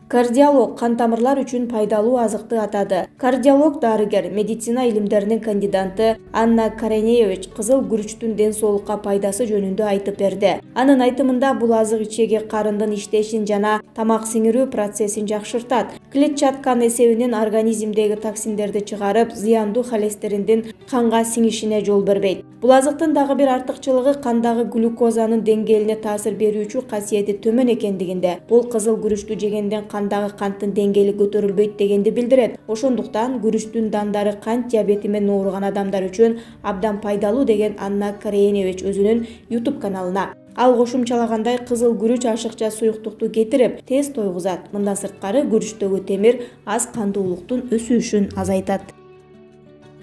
Кардиолог кан тамырлар үчүн пайдалуу азыкты атады. Кардиолог дарыгер, медицина илимдеринин кандидаты Анна Кареневич кызыл күрүчтүн ден соолукка пайдасы жөнүндө айтып берди. Анын айтымында бул азык ичеги карындын иштешин жана тамак сиңирүү процессин жакшыртат. Клетчатканын эсебинен организмдеги токсиндерди чыгарып, зыяндуу холестериндин канга сиңишине жол бербейт. Бул азыктын дагы бир артыкчылыгы кандагы глюкозанын деңгээлине таасир берүүчү касиети төмөн экендигинде. Бул кызыл күрүчтү жегенден кандагы канттын деңгээли көтөрүлбөйт дегенди билдирет. Ошондуктан күрүчтүн дандары кант диабети менен ооруган адамдар үчүн абдан пайдалуу деген Анна Кареневич өзүнүн YouTube каналына. Ал кошумчалагандай, кызыл күрүч ашыкча суюктукту кетирип, тез тойгузат. Мындан сырткары күрүчтөгү темир аз кандуулуктун өсүүшүн азайтат.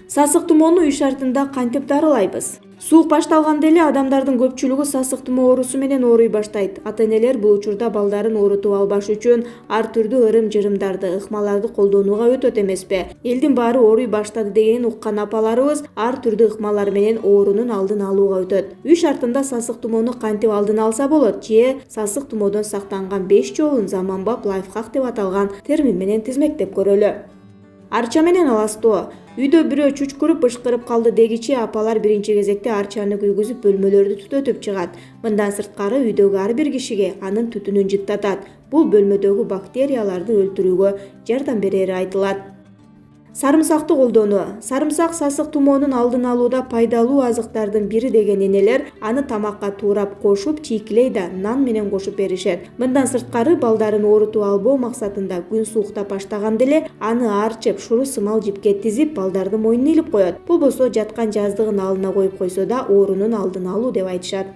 Сасык тумоону үй шартында кантип дарылайбыз? Суук башталганда эле адамдардын көпчүлүгү сасык тумоо оорусу менен ооруй баштайт. Ата-энелер бул учурда балдарын оорутуп албаш үчүн ар түрдүү ырым-жырымдарды, ыкмаларды колдонууга өтөт эмеспи? Элдин баары ооруй баштады дегенин уккан апаларыбыз ар түрдүү ыкмалар менен оорунун алдын алууга өтөт. Үй шартында сасык тумоону кантип алдын алса болот? Же сасык тумоодон сактанган 5 жолун заманбап лайфхак деп аталган термин менен тизмектеп көрөлү. Арча менен аластоо. Үйдө бирөө чүчкүрүп бышкырып калды дегичи апалар биринчи кезекте арчаны күйгүзүп бөлмөлөрдү түтөтүп чыгат. Мындан сырткары үйдөгү ар бир кишиге анын түтүнүн жыттатат. Бул бөлмөдөгү бактерияларды өлтүрүүгө жардам берери айтылат. Сарымсакты колдонуу. Сарымсак сасык тумоонун алдын алууда пайдалуу азыктардын бири деген энелер аны тамакка туурап кошуп, чийкилей да нан менен кошуп беришет. Мындан сырткары балдарын оорутуп албоо максатында күн сууктап баштаганда эле аны арчып, шуру сымал жипке тизип, балдардын мойнуна илип коет. Болбосо жаткан жаздыгын алына коюп койсо да оорунун алдын алуу деп айтышат.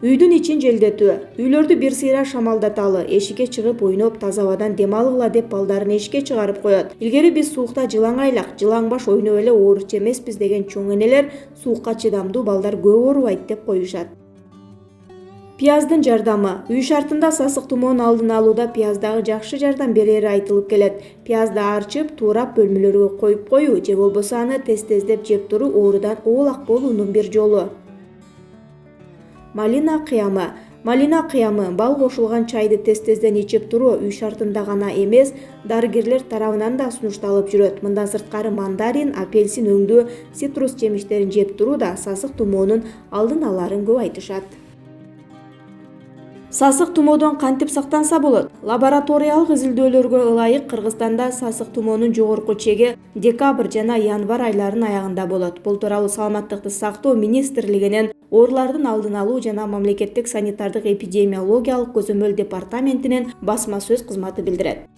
Үйдүн ичин желдетүү. Үйлөрдү бир сыйра шамалдаталы, эшикке чыгып ойноп, таза абадан дем алгыла деп балдарын эшикке чыгарып коет. Илгери биз суукта жылаңайлак, жылаң баш ойноп эле ооручу эмеспиз деген чоң энелер суукка чыдамдуу балдар көп оорубайт деп коюшат. Пияздын жардамы. Үй шартында сасык тумоонун алдын алууда пияздагы жакшы жардам берери айтылып келет. Пиязды арчып, туурап бөлмөлөргө коюп коюу же болбосо аны тез-тездеп жеп туруу оорудан оолак болуунун бир жолу. Малина кыямы. Малина кыямы бал кошулган чайды тез-тезден ичип туруу үй шартында гана эмес, дарыгерлер тарабынан да сунушталып жүрөт. Мындан сырткары мандарин, апельсин өңдүү цитрус жемиштерин жеп туруу да сасык тумоонун алдын аларын көп айтышат. Сасык тумоодон кантип сактанса болот? Лабораториялык изилдөөлөргө ылайык Кыргызстанда сасык тумоонун жогорку чеги декабрь жана январь айларынын аягында болот. Бул тууралуу Саламаттыкты сактоо министрлигинин оорулардын алдын алуу жана мамлекеттик санитардык эпидемиологиялык көзөмөл департаментинин басма сөз кызматы билдирет.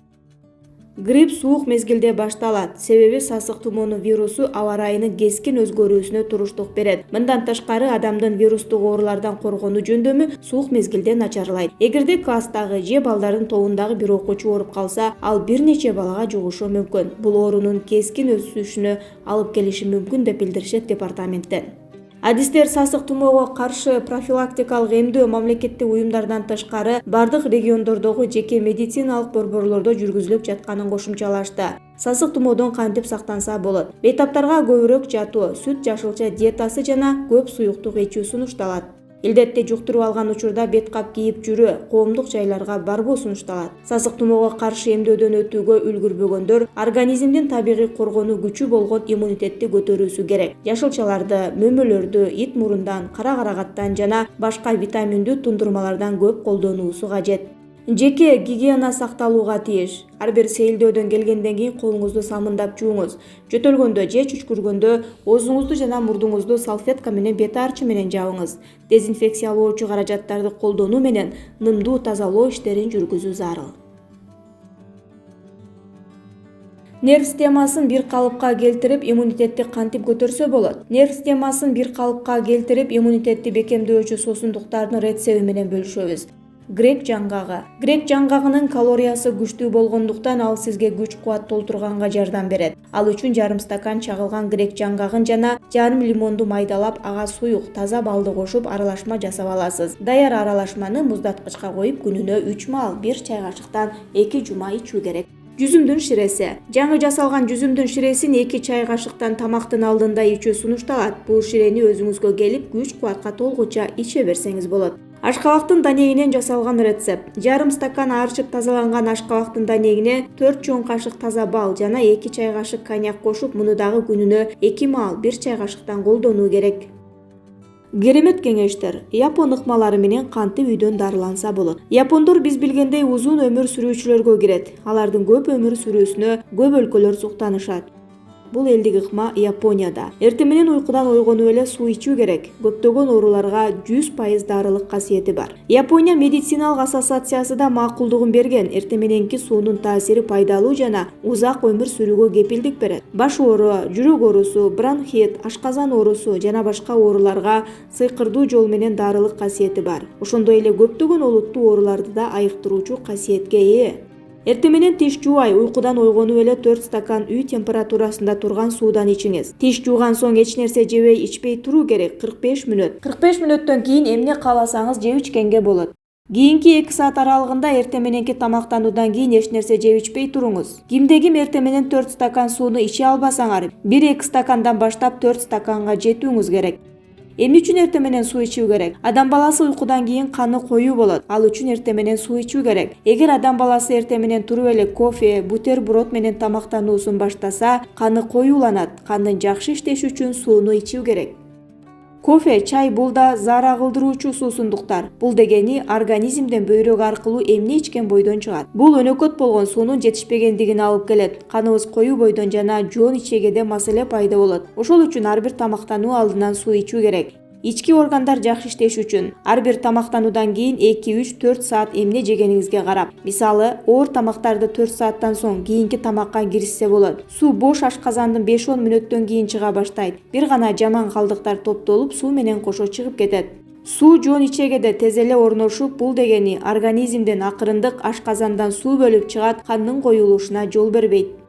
Грипп суук мезгилде башталат. Себеби сасык тумоонун вирусу аба ырайынын кескин өзгөрүүсүнө туруштук берет. Мындан тышкары адамдын вирустук оорулардан коргонуу жөндөмү суук мезгилде начарлайт. Эгерде класстагы же балдардын тобундагы бир окуучу ооруп калса, ал бир нече балага жугушу мүмкүн. Бул оорунун кескин өсүшүнө алып келиши мүмкүн деп билдиришет департаменттен. Адистер сасык тумоого каршы профилактикалык эмдөө мамлекеттик уюмдардан тышкары бардык региондордогу жеке медициналык борборлордо жүргүзүлүп жатканын кошумчалашты. Сасык тумоодон кантип сактанса болот? Бейтаптарга көбүрөөк жатуу, сүт жашылча диетасы жана көп суюктук ичүү сунушталат. Илдетти жуктуруп алган учурда бет кап кийип жүрүү, коомдук жайларга барбоо сунушталат. Сасык тумоого каршы эмдөөдөн өтүүгө үлгүрбөгөндөр организмдин табигый коргонуу күчү болгон иммунитетти көтөрүүсү керек. Жашылчаларды, мөмөлөрдү ит мурундан, кара карагаттан жана башка витаминдүү тундурмалардан көп колдонуусу кажет. Жеке гигиена сакталууга тийиш. Ар бир сейилдөөдөн келгенден кийин колуңузду самындап жууңуз. Жөтөлгөндө же чүчкүргөндө оозуңузду жана мурдуңузду салфетка менен бет арчы менен жабыңыз. Дезинфекциялоочу каражаттарды колдонуу менен нымдуу тазалоо иштерин жүргүзүү зарыл. Нерв системасын бир калыпка келтирип, иммунитетти кантип көтөрсө болот? Нерв системасын бир калыпка келтирип, иммунитетти бекемдөөчү сосундуктардын рецеби менен бөлүшөбүз. Грек жаңгагы. Грек жаңгагынын калориясы күчтүү болгондуктан ал сизге күч-кубат толтурганга жардам берет. Ал үчүн жарым стакан чагылган грек жаңгагын жана жарым лимонду майдалап, ага суюк, таза балды кошуп аралашма жасап аласыз. Даяр аралашманы муздаткычка коюп, күнүнө 3 маал 1 чай кашыктан 2 жума ичүү керек. Жүзүмдүн ширеси. Жаңы жасалган жүзүмдүн ширесин 2 чай кашыктан тамактын алдында ичүү сунушталат. Бул ширени өзүңүзгө келип, күч-кубатка толгуча иче берсеңиз болот. Ашкабактын данегинен жасалган рецепт. Жарым стакан арчып тазаланган ашкабактын данегине 4 чоң кашык таза бал жана 2 чай кашык коньяк кошуп, муну дагы күнүнө 2 маал 1 чай кашыктан колдонуу керек. Керемет кеңештер. Япон ыкмалары менен кантип үйдөн дарыланса болот. Япондор биз билгендей узун өмүр сүрүүчүлөргө кирет. Алардын көп өмүр сүрүүсүнө көп өлкөлөр суктанышат. Бул элдик ыкма Японияда. Эртең менен уйкудан ойгонуп эле суу ичүү керек. Көптөгөн ооруларга 100% дарылык касиети бар. Япония медициналык ассоциациясы да макулдугун берген. Эртең мененки суунун таасири пайдалуу жана узак өмүр сүрүүгө кепилдик берет. Баш оору, жүрөк оорусу, бронхит, ашказан оорусу жана башка ооруларга сыйкырдуу жол менен дарылык касиети бар. Ошондой эле көптөгөн олуттуу ооруларды да айыктыруучу касиетке ээ. Эртең менен тиш жуубай, уйкудан ойгонуп эле 4 стакан үй температурасында турган суудан ичиңиз. Тиш жууган соң эч нерсе жебей, ичпей туруу керек 45 мүнөт. 45 мүнөттөн кийин эмне кааласаңыз жеп ичкенге болот. Кийинки 2 саат аралыгында эртең мененки тамактануудан кийин эч нерсе жеп ичпей туруңуз. Кимдеги эртең менен 4 стакан сууну иче албасаңар, 1-2 стакандан баштап 4 стаканга жетүүңүз керек. Эмне үчүн эртең менен суу ичүү керек? Адам баласы уйкудан кийин каны коюу болот. Ал үчүн эртең менен суу ичүү керек. Эгер адам баласы эртең менен туруп эле кофе, бутерброд менен тамактануусун баштаса, каны коюуланат. Кандын жакшы иштеши үчүн сууну ичүү керек. Кофе, чай бул да заара кылдыруучу суусундуктар. Бул дегени организмден бөйрөк аркылуу эмне ичкен бойдон чыгат. Бул өнөкөт болгон суунун жетишпегендигине алып келет. Каныбыз коюу бойдон жана жоон ичегеде маселе пайда болот. Ошол үчүн ар бир тамактануу алдынан суу ичүү керек. Ички органдар жакшы иштеши үчүн ар бир тамактануудан кийин 2-3-4 саат эмне жегениңизге карап. Мисалы, оор тамактарды 4 сааттан соң кийинки тамакка киришсе болот. Суу бош ашказандын 5-10 мүнөттөн кийин чыга баштайт. Бир гана жаман калдыктар топтолуп, суу менен кошо чыгып кетет. Суу жоон ичегеде тез эле орношуп, бул дегени организмден акырындык ашказандан суу бөлүп чыгат, кандын коюлушуна жол бербейт.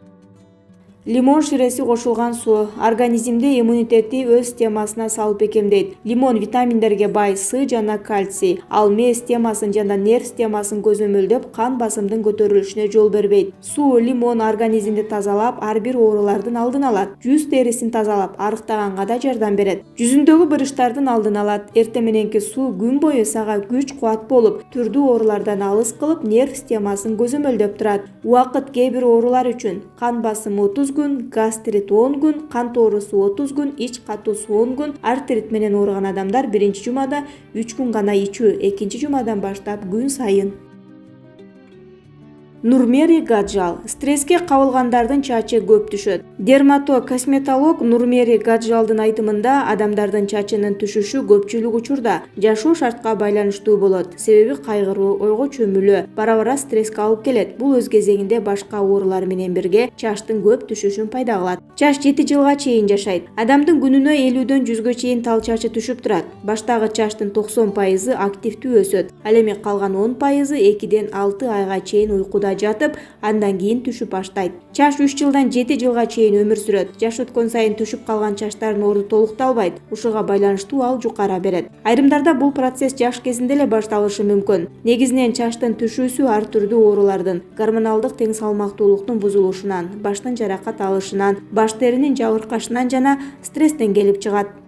Лимон ширеси кошулган суу организмде иммунитетти өз системасына салып бекемдейт. Лимон витаминдерге бай С жана кальций, ал мээ системасын жана нерв системасын көзөмөлдөп, кан басымдын көтөрүлүшүнө жол бербейт. Суу, лимон организмди тазалап, ар бир оорулардын алдын алат. Жүз терисин тазалап, арыктаганга да жардам берет. Жүзүндөгү бырыштардын алдын алат. Эртең мененки суу күн бою сага күч-кубат болуп, түрдүү оорулардан алыс кылып, нерв системасын көзөмөлдөп турат. Убакыт кээ бир оорулар үчүн кан басымы 30 күн, гастрит 10 күн, кант оорусу 30 күн, ич катуусу 10 күн, артрит менен ооруган адамдар биринчи жумада 3 күн гана ичүү, экинчи жумадан баштап күн сайын. Нурмери Гаджал. Стресске кабылгандардын чачы көп түшөт. Дерматокосметолог Нурмери Гаджалдын айтымында, адамдардын чачынын түшүшү көпчүлүк учурда жашоо шартка байланыштуу болот. Себеби кайгыруу, ойго чөмүлүү, бара-бара стресске алып келет. Бул өз кезегинде башка оорулар менен бирге чачтын көп түшүшүн пайда кылат. Чач 7 жылга чейин жашайт. Адамдын күнүнө 50дөн 100гө чейин тал чачы түшүп турат. Баштагы чачтын 90% активдүү өсөт. Ал эми калган 10% 2ден 6 айга чейин уйкуда жатып, андан кийин түшүп баштайт. Чач 3 жылдан 7 жылга чейин өмүр сүрөт. Жаш өткөн сайын түшүп калган чачтардын орду толукталбайт. Ушуга байланыштуу ал жукара берет. Айрымдарда бул процесс жаш кезинде эле башталышы мүмкүн. Негизинен чачтын түшүүсү ар түрдүү оорулардын, гормоналдык тең салмактуулуктун бузулушунан, баштын жаракат алышынан, баш теринин жабыркашынан жана стресстен келип чыгат.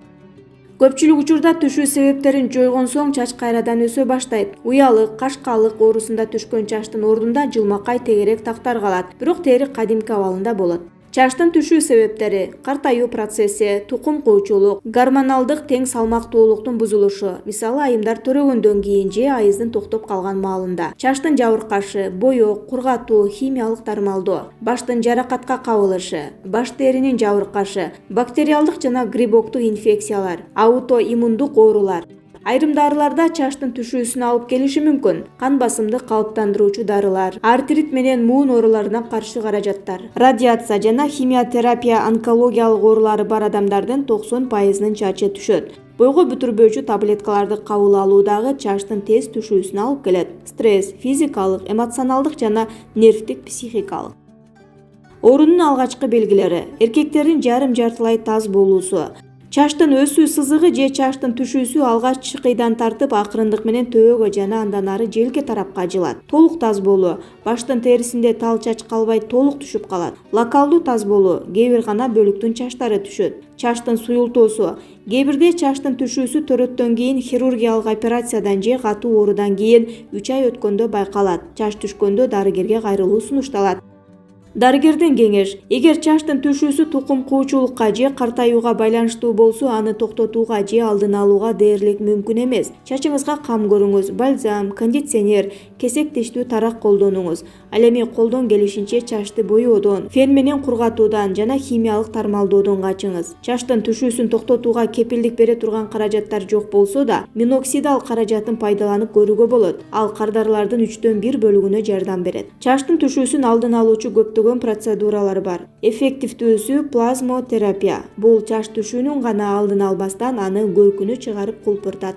Көпчүлүк учурда түшүү себептерин жойгон соң чач кайрадан өсө баштайт. Уялык, кашкалык оорусунда түшкөн чачтын ордунда жылмакай тегерек тактар калат, бирок тери кадимки абалында болот. Чачтын түшүү себептери: картаюу процесси, тукум куучулук, гормоналдык тең салмактуулуктун бузулушу, мисалы айымдар төрөгөндөн кийин же айыздын токтоп калган маалында, чачтын жабыркашы, боек, кургатуу, химиялык тармалдоо, баштын жаракатка кабылышы, баш теринин жабыркашы, бактериалдык жана грибоктук инфекциялар, аутоиммундук оорулар. Айрым дарыларда чачтын түшүүсүнө алып келиши мүмкүн. Кан басымды калыптандыруучу дарылар, артрит менен муун ооруларына каршы каражаттар, радиация жана химиотерапия онкологиялык оорулары бар адамдардын 90%-нын чачы түшөт. Бойго бүтүрбөөчү таблеткаларды кабыл алуу дагы чачтын тез түшүүсүнө алып келет. Стресс, физикалык, эмоционалдык жана нервтик психикалык. Оорунун алгачкы белгилери: эркектердин жарым-жартылай таз болуусу, Чаштын өсүү сызыгы же чаштын түшүүсү алгач чыкыйдан тартып акырындык менен төбөгө жана андан ары желке тарапка жылат. Толук таз болуу. Баштын терисинде тал чач калбай толук түшүп калат. Локалдуу таз болуу. Кээ бир гана бөлүктүн чаштары түшөт. Чаштын суюлтуусу. Кээ бирде чаштын түшүүсү төрөттөн кийин хирургиялык операциядан же катуу оорудан кийин 3 ай өткөндө байкалат. Чаш түшкөндө дарыгерге кайрылуу сунушталат. Дарыгердин кеңеш: эгер чаштын түшүүсү тукум куучулукка же картаюуга байланыштуу болсо, аны токтотууга же алдын алууга дээрлик мүмкүн эмес. Чачыңызга кам көрүңүз, бальзам, кондиционер, кесек-тештүү тарак колдонуңуз. Ал эми колдон келишинче чачты боеодон, фен менен кургатуудан жана химиялык тармалдоодон качыңыз. Чаштын түшүүсүн токтотууга кепилдик бере турган каражаттар жок болсо да, миноксидал каражатын пайдаланып көрүүгө болот. Ал кардарлардын 1/3 бөлүгүнө жардам берет. Чаштын түшүүсүн алдын алуучу көптөгөн процедуралар бар. Эффективдүүсү плазмотерапия. Бул чаш түшүүнүн гана алдын албастан аны көркүнө чыгарып кулпуртат.